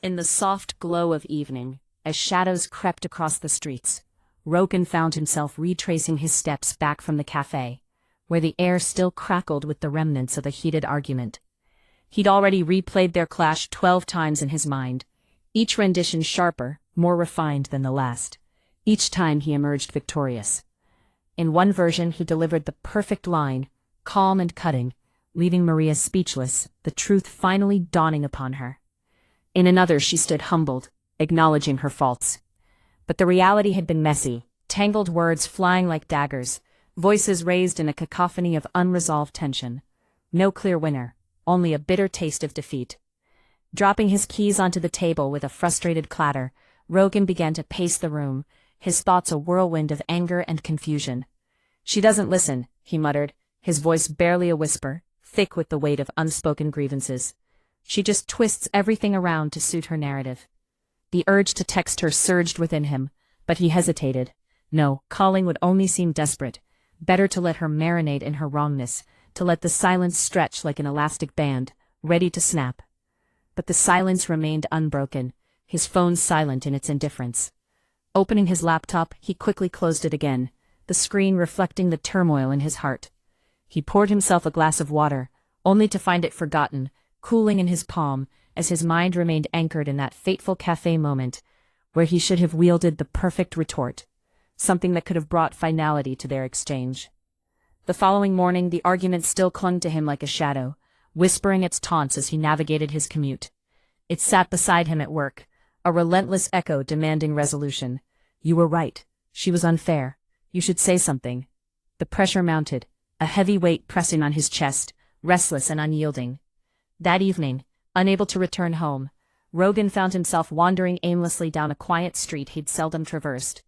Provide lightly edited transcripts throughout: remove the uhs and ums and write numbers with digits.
In the soft glow of evening, as shadows crept across the streets, Rogan found himself retracing his steps back from the cafe, where the air still crackled with the remnants of a heated argument. He'd already replayed their clash 12 times in his mind, each rendition sharper, more refined than the last. Each time he emerged victorious. In one version he delivered the perfect line, calm and cutting, leaving Maria speechless, the truth finally dawning upon her. In another she stood humbled, acknowledging her faults. But the reality had been messy, tangled words flying like daggers, voices raised in a cacophony of unresolved tension. No clear winner, only a bitter taste of defeat. Dropping his keys onto the table with a frustrated clatter, Rogan began to pace the room, his thoughts a whirlwind of anger and confusion. "She doesn't listen," he muttered, his voice barely a whisper, thick with the weight of unspoken grievances. "She just twists everything around to suit her narrative." The urge to text her surged within him, but he hesitated. No, calling would only seem desperate. Better to let her marinate in her wrongness, to let the silence stretch like an elastic band, ready to snap. But the silence remained unbroken, his phone silent in its indifference. Opening his laptop, he quickly closed it again, the screen reflecting the turmoil in his heart. He poured himself a glass of water, only to find it forgotten, cooling in his palm, as his mind remained anchored in that fateful cafe moment, where he should have wielded the perfect retort, something that could have brought finality to their exchange. The following morning the argument still clung to him like a shadow, whispering its taunts as he navigated his commute. It sat beside him at work, a relentless echo demanding resolution. "You were right. She was unfair. You should say something." The pressure mounted, a heavy weight pressing on his chest, restless and unyielding. That evening, unable to return home, Rogan found himself wandering aimlessly down a quiet street he'd seldom traversed.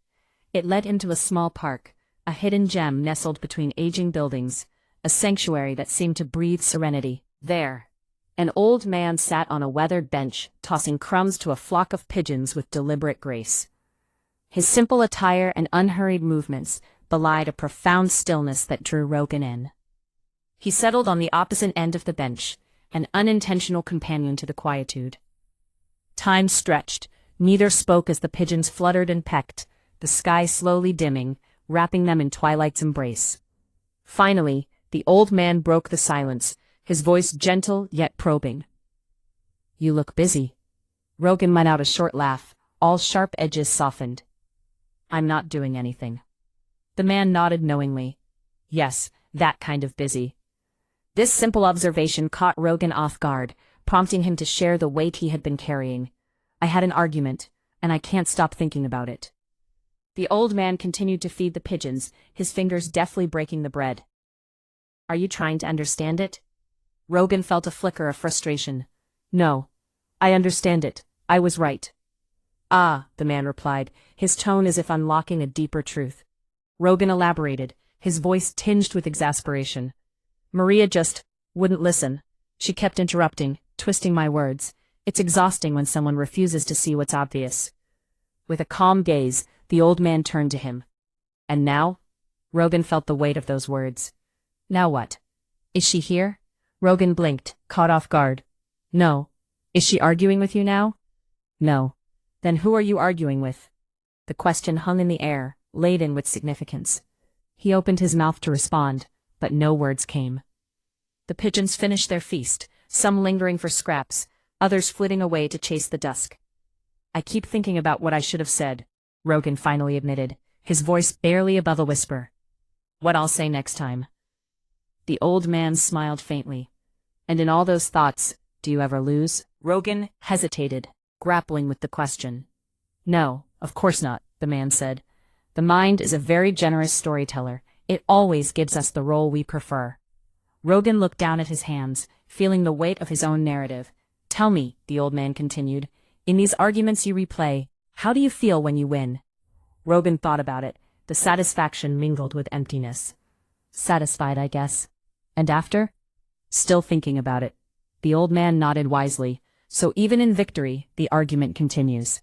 It led him to a small park, a hidden gem nestled between aging buildings, a sanctuary that seemed to breathe serenity. There, an old man sat on a weathered bench, tossing crumbs to a flock of pigeons with deliberate grace. His simple attire and unhurried movements belied a profound stillness that drew Rogan in. He settled on the opposite end of the bench, an unintentional companion to the quietude. Time stretched, neither spoke as the pigeons fluttered and pecked, the sky slowly dimming, wrapping them in twilight's embrace. Finally, the old man broke the silence, his voice gentle yet probing. "You look busy." Rogan let out a short laugh, all sharp edges softened. "I'm not doing anything." The man nodded knowingly. Yes, that kind of busy. This simple observation caught Rogan off guard, prompting him to share the weight he had been carrying. "I had an argument, and I can't stop thinking about it." The old man continued to feed the pigeons, his fingers deftly breaking the bread. "Are you trying to understand it?" Rogan felt a flicker of frustration. "No. I understand it. I was right." "Ah," the man replied, his tone as if unlocking a deeper truth. Rogan elaborated, his voice tinged with exasperation. "Maria just wouldn't listen. She kept interrupting, twisting my words. It's exhausting when someone refuses to see what's obvious." With a calm gaze, the old man turned to him. "And now?" Rogan felt the weight of those words. "Now what? Is she here?" Rogan blinked, caught off guard. "No." "Is she arguing with you now?" "No." "Then who are you arguing with?" The question hung in the air, laden with significance. He opened his mouth to respond, but no words came. The pigeons finished their feast, some lingering for scraps, others flitting away to chase the dusk. "I keep thinking about what I should have said," Rogan finally admitted, his voice barely above a whisper. "What I'll say next time." The old man smiled faintly. "And in all those thoughts, do you ever lose?" Rogan hesitated, grappling with the question. "No, of course not," the man said. "The mind is a very generous storyteller. It always gives us the role we prefer." Rogan looked down at his hands, feeling the weight of his own narrative. "Tell me," the old man continued, "in these arguments you replay, how do you feel when you win?" Rogan thought about it, the satisfaction mingled with emptiness. "Satisfied, I guess." "And after?" "Still thinking about it." The old man nodded wisely. "So even in victory, the argument continues."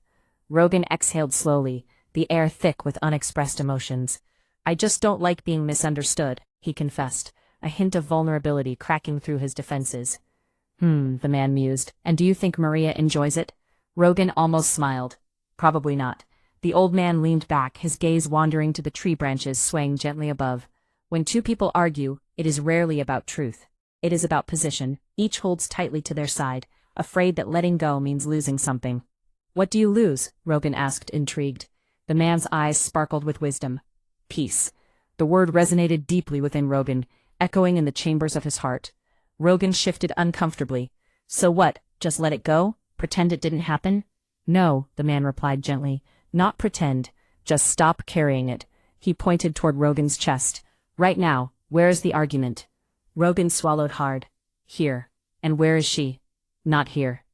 Rogan exhaled slowly, the air thick with unexpressed emotions. "I just don't like being misunderstood," he confessed, a hint of vulnerability cracking through his defenses. The man mused. "And do you think Maria enjoys it?" Rogan almost smiled. Probably not. The old man leaned back, his gaze wandering to the tree branches swaying gently above. When two people argue, it is rarely about truth. It is about position. Each holds tightly to their side, afraid that letting go means losing something. What do you lose? Rogan asked, intrigued. The man's eyes sparkled with wisdom. Peace. The word resonated deeply within Rogan, echoing in the chambers of his heart. Rogan shifted uncomfortably. So what, just let it go? Pretend it didn't happen? No, the man replied gently. Not pretend. Just stop carrying it. He pointed toward Rogan's chest. Right now, where is the argument? Rogan swallowed hard. Here. And where is she? Not here.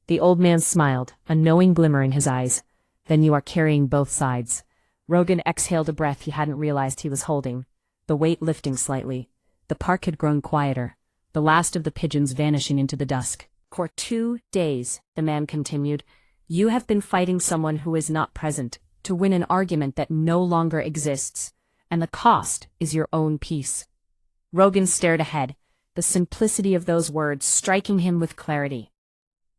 The old man smiled, a knowing glimmer in his eyes. Then you are carrying both sides. Rogan exhaled a breath he hadn't realized he was holding, the weight lifting slightly. The park had grown quieter, the last of the pigeons vanishing into the dusk. For 2 days, the man continued, you have been fighting someone who is not present, to win an argument that no longer exists, and the cost is your own peace. Rogan stared ahead, the simplicity of those words striking him with clarity.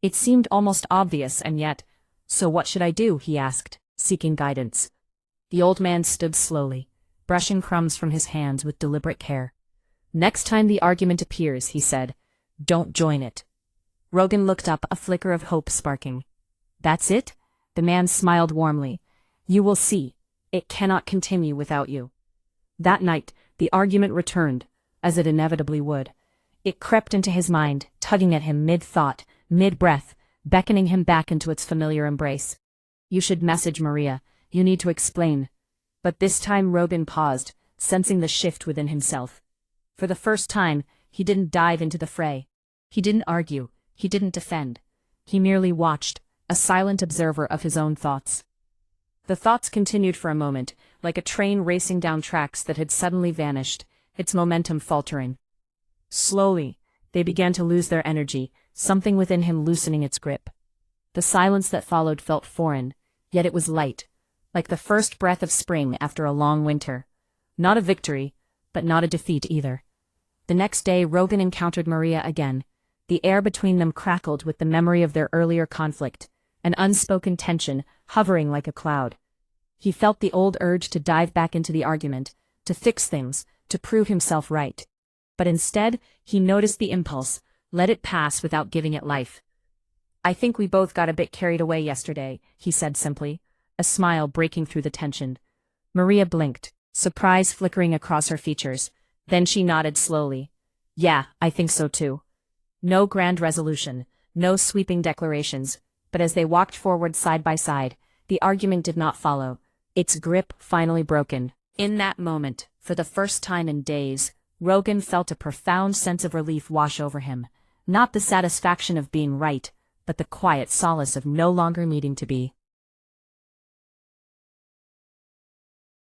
It seemed almost obvious, and yet, so what should I do? He asked, seeking guidance. The old man stood slowly, brushing crumbs from his hands with deliberate care. Next time the argument appears, he said, don't join it. Rogan looked up, a flicker of hope sparking. That's it? The man smiled warmly. You will see. It cannot continue without you. That night, the argument returned, as it inevitably would. It crept into his mind, tugging at him mid-thought, mid-breath, beckoning him back into its familiar embrace. You should message Maria. You need to explain. But this time Rogan paused, sensing the shift within himself. For the first time, he didn't dive into the fray. He didn't argue. He didn't defend. He merely watched, a silent observer of his own thoughts. The thoughts continued for a moment, like a train racing down tracks that had suddenly vanished, its momentum faltering. Slowly, they began to lose their energy, something within him loosening its grip. The silence that followed felt foreign, yet it was light, like the first breath of spring after a long winter. Not a victory, but not a defeat either. The next day Rogan encountered Maria again. The air between them crackled with the memory of their earlier conflict, an unspoken tension hovering like a cloud. He felt the old urge to dive back into the argument, to fix things, to prove himself right. But instead, he noticed the impulse, let it pass without giving it life. I think we both got a bit carried away yesterday, he said simply, a smile breaking through the tension. Maria blinked, surprise flickering across her features. Then she nodded slowly. Yeah, I think so too. No grand resolution, no sweeping declarations, but as they walked forward side by side, the argument did not follow, its grip finally broken. In that moment, for the first time in days, Rogan felt a profound sense of relief wash over him. Not the satisfaction of being right, but the quiet solace of no longer needing to be.